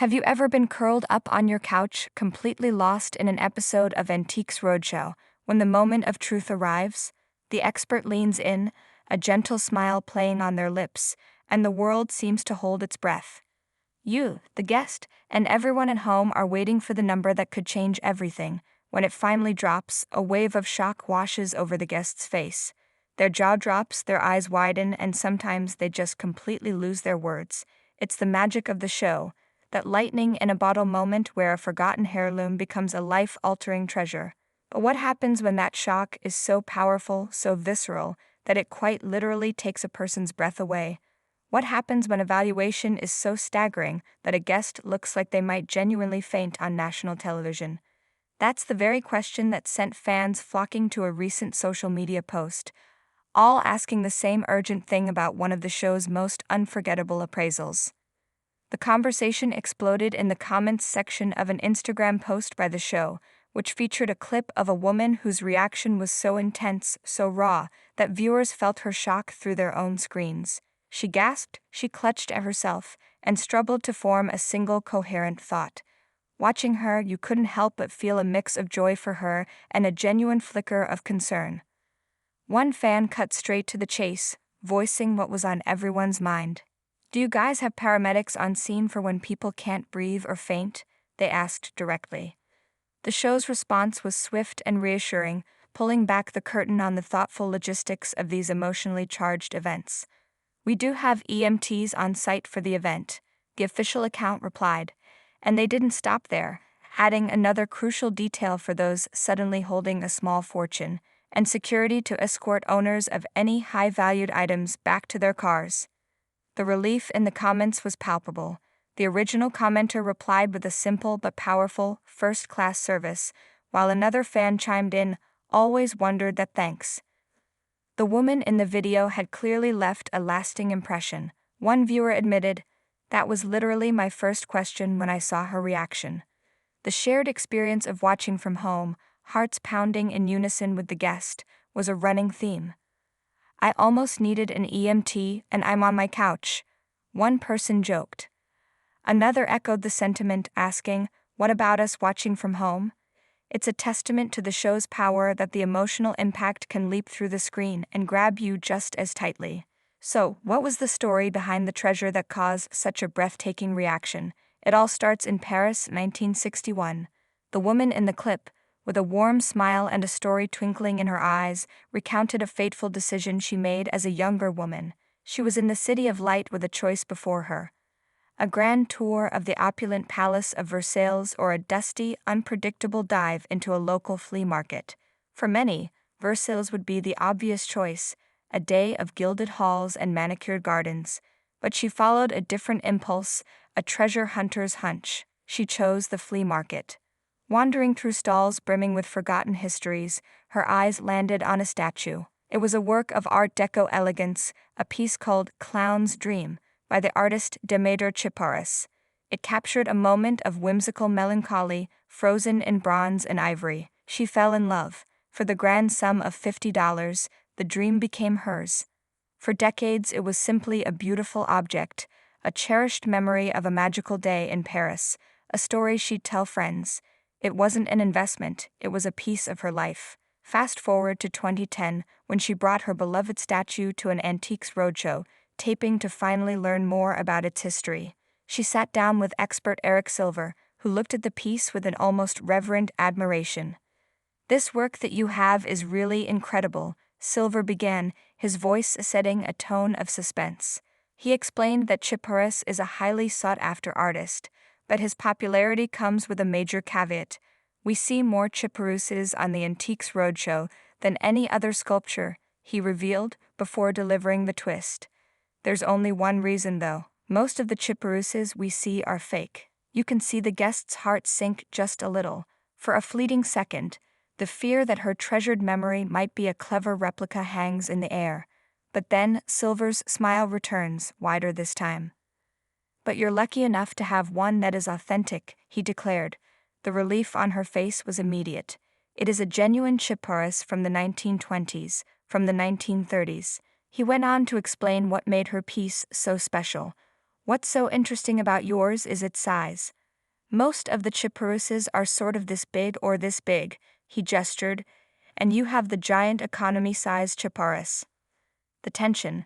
Have you ever been curled up on your couch, completely lost in an episode of Antiques Roadshow? When the moment of truth arrives, the expert leans in, a gentle smile playing on their lips, and the world seems to hold its breath. You, the guest, and everyone at home are waiting for the number that could change everything. When it finally drops, a wave of shock washes over the guest's face. Their jaw drops, their eyes widen, and sometimes they just completely lose their words. It's the magic of the show, that lightning in a bottle moment where a forgotten heirloom becomes a life-altering treasure. But what happens when that shock is so powerful, so visceral, that it quite literally takes a person's breath away? What happens when a valuation is so staggering that a guest looks like they might genuinely faint on national television? That's the very question that sent fans flocking to a recent social media post, all asking the same urgent thing about one of the show's most unforgettable appraisals. The conversation exploded in the comments section of an Instagram post by the show, which featured a clip of a woman whose reaction was so intense, so raw, that viewers felt her shock through their own screens. She gasped, she clutched at herself, and struggled to form a single coherent thought. Watching her, you couldn't help but feel a mix of joy for her and a genuine flicker of concern. One fan cut straight to the chase, voicing what was on everyone's mind. "Do you guys have paramedics on scene for when people can't breathe or faint?" they asked directly. The show's response was swift and reassuring, pulling back the curtain on the thoughtful logistics of these emotionally charged events. "We do have EMTs on site for the event," the official account replied, and they didn't stop there, adding another crucial detail for those suddenly holding a small fortune, and security to escort owners of any high-valued items back to their cars. The relief in the comments was palpable. The original commenter replied with a simple but powerful, first-class service, while another fan chimed in, "Always wondered that, thanks." The woman in the video had clearly left a lasting impression. One viewer admitted, "That was literally my first question when I saw her reaction." The shared experience of watching from home, hearts pounding in unison with the guest, was a running theme. "I almost needed an EMT, and I'm on my couch," one person joked. Another echoed the sentiment, asking, "What about us watching from home?" It's a testament to the show's power that the emotional impact can leap through the screen and grab you just as tightly. So, what was the story behind the treasure that caused such a breathtaking reaction? It all starts in Paris, 1961. The woman in the clip, with a warm smile and a story twinkling in her eyes, recounted a fateful decision she made as a younger woman. She was in the City of Light with a choice before her: a grand tour of the opulent Palace of Versailles or a dusty, unpredictable dive into a local flea market. For many, Versailles would be the obvious choice, a day of gilded halls and manicured gardens. But she followed a different impulse, a treasure hunter's hunch. She chose the flea market. Wandering through stalls brimming with forgotten histories, her eyes landed on a statue. It was a work of Art Deco elegance, a piece called Clown's Dream, by the artist Demeter Chiparis. It captured a moment of whimsical melancholy, frozen in bronze and ivory. She fell in love. For the grand sum of $50, the dream became hers. For decades it was simply a beautiful object, a cherished memory of a magical day in Paris, a story she'd tell friends. It wasn't an investment, it was a piece of her life. Fast forward to 2010, when she brought her beloved statue to an Antiques Roadshow, taping to finally learn more about its history. She sat down with expert Eric Silver, who looked at the piece with an almost reverent admiration. "This work that you have is really incredible," Silver began, his voice setting a tone of suspense. He explained that Chiparis is a highly sought-after artist, but his popularity comes with a major caveat. "We see more Chiparuses on the Antiques Roadshow than any other sculpture," he revealed, before delivering the twist. "There's only one reason, though. Most of the Chiparuses we see are fake." You can see the guest's heart sink just a little. For a fleeting second, the fear that her treasured memory might be a clever replica hangs in the air. But then Silver's smile returns, wider this time. "But you're lucky enough to have one that is authentic," he declared. The relief on her face was immediate. "It is a genuine Chiparis from the 1920s, from the 1930s. He went on to explain what made her piece so special. What's so interesting about yours is its size. Most of the chipperuses are sort of this big or this big, he gestured, and you have the giant economy-size chipperus. The tension,